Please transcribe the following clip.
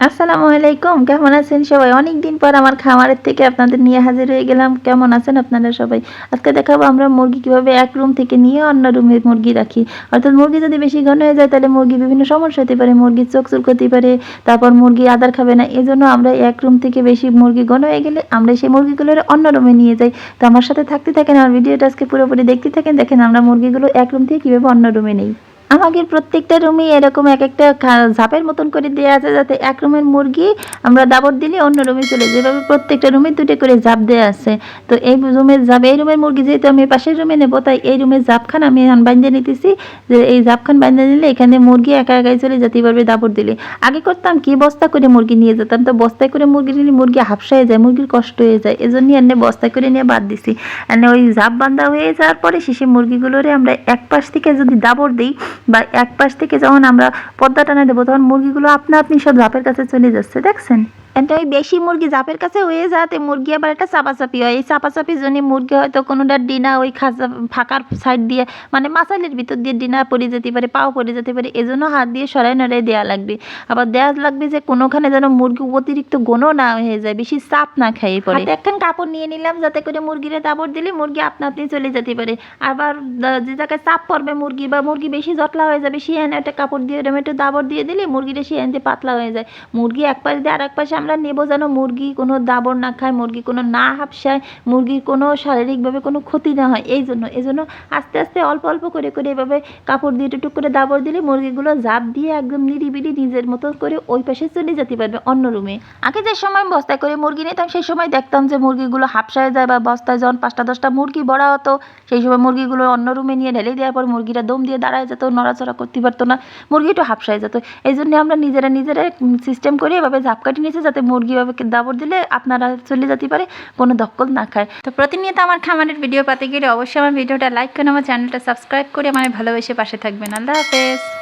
আসসালামু আলাইকুম, কেমন আছেন সবাই? অনেক দিন পর আমার খামারের থেকে আপনাদের নিয়ে হাজির হয়ে গেলাম। কেমন আছেন আপনারা সবাই? আজকে দেখাবো আমরা মুরগি কিভাবে এক রুম থেকে নিয়ে অন্য রুমে মুরগি রাখি। অর্থাৎ মুরগি যদি বেশি ঘন হয়ে যায় তাহলে মুরগি বিভিন্ন সমস্যা হতে পারে। মুরগির চোখ চুলকাতে পারে, তারপর মুরগি আদার খাবে না। এজন্য আমরা এক রুম থেকে বেশি মুরগি ঘন হয়ে গেলে আমরা সেই মুরগিগুলোর অন্য রুমে নিয়ে যাই। তো আমার সাথে থাকতে থাকেন, আমার ভিডিওটা আজকে পুরোপুরি দেখতে থাকেন। দেখেন আমরা মুরগিগুলো এক রুম থেকে কিভাবে অন্য রুমে নেই। আমাদের প্রত্যেকটা রুমে এরকম একটা ঝাপের মতন করে দেওয়া আছে, যাতে এক রুমের মুরগি আমরা দাবড় দিলে অন্য রুমে চলে যায়। যেভাবে প্রত্যেকটা রুমে দুটো করে ঝাপ দেওয়া আছে। তো এই রুমের ঝাপ, এই রুমের মুরগি যেহেতু আমি পাশের রুমে নেবো, তাই এই রুমের ঝাপখান আমি বাইন্ধে নিতেছি। যে এই ঝাপখান বাইন্ধে নিলে এখানে মুরগি একা একাই চলে যেতে পারবে দাবড় দিলে। আগে করতাম কি, বস্তা করে মুরগি নিয়ে যেতাম। তো বস্তায় করে মুরগি নিলে মুরগি হাফসায় যায়, মুরগির কষ্ট হয়ে যায়। এজন্যই এনে বস্তায় করে নিয়ে বাদ দিছি। এনে ওই ঝাপ বান্ধা হয়ে যাওয়ার পরে শেষে মুরগিগুলোরে আমরা এক পাশ থেকে যদি দাবড় দিই বা এক পাশ থেকে যখন আমরা পর্দা টানা দেবো, তখন মুরগিগুলো আপনা আপনি সব ঝাপের কাছে চলে যাচ্ছে, দেখছেন? এটা ওই বেশি মুরগি ঝাপের কাছে হয়ে যাতে মুরগি আবার একটা চাপাচাপি হয়। এই চাপাচাপির জন্য মুরগি হয়তো কোনোটা ডিনা ওই খাঁচা ফাঁকার সাইড দিয়ে, মানে মাসালের ভিতর দিয়ে ডিনা পড়ে যেতে পারে, পাও পড়ে যেতে পারে। এজন্য হাত দিয়ে সরাই নড়াই দেওয়া লাগবে। আবার দেওয়া লাগবে যে কোনোখানে যেন মুরগি অতিরিক্ত ঘন না হয়ে যায়, বেশি চাপ না খাইয়ে পড়ে। একখান কাপড় নিয়ে নিলাম, যাতে করে মুরগিরে দাবড় দিলে মুরগি আপনা আপনি চলে যেতে পারে। আবার যে জায়গায় চাপ পড়বে মুরগি বা মুরগি বেশি জটলা হয়ে যাবে, সে এনে একটা কাপড় দিয়ে এরকম একটু দাবড় দিয়ে দিলে মুরগিটা সে এনে পাতলা হয়ে যায়। মুরগি এক পাশ দিয়ে আর এক পাশে আমরা নেবো, যেন মুরগি কোনো দাবড় না খায়, মুরগি কোনো না হাঁপসায়, মুরগির কোনো শারীরিকভাবে কোনো ক্ষতি না হয়। এজন্য আস্তে আস্তে অল্প অল্প করে করে এভাবে কাপড় দিয়ে টুকটুক করে দাবড় দিলে মুরগিগুলো ঝাঁপ দিয়ে একদম নিরিবিলি নিজের মতো করে ওই পাশে চলে যেতে পারবে অন্য রুমে। আগে যে সময় বস্তায় করে মুরগি নিতাম, সেই সময় দেখতাম যে মুরগিগুলো হাঁপসায় যায়, বা বস্তায় যখন 5টা-10টা মুরগি ভরা হতো, সেই সময় মুরগিগুলো অন্য রুমে নিয়ে ঢেলে দেওয়ার পর মুরগিরা দম দিয়ে দাঁড়ায় যেত, নড়াচড়া করতে পারতো না, মুরগি একটু হাঁপসায় যেত। এই জন্য আমরা নিজেরা সিস্টেম করে এভাবে ঝাঁপ কাটি নিয়েছি, যাতে মুরগি এভাবে দাবড় দিলে আপনারা চলে যেতে পারে, কোনো দখল না খায়। তো প্রতিনিয়ত আমার খামারের ভিডিও পাতে গেলে অবশ্যই আমার ভিডিওটা লাইক করে আমার চ্যানেলটা সাবস্ক্রাইব করে আমার ভালোবেসে পাশে থাকবেন। আল্লাহ হাফেজ।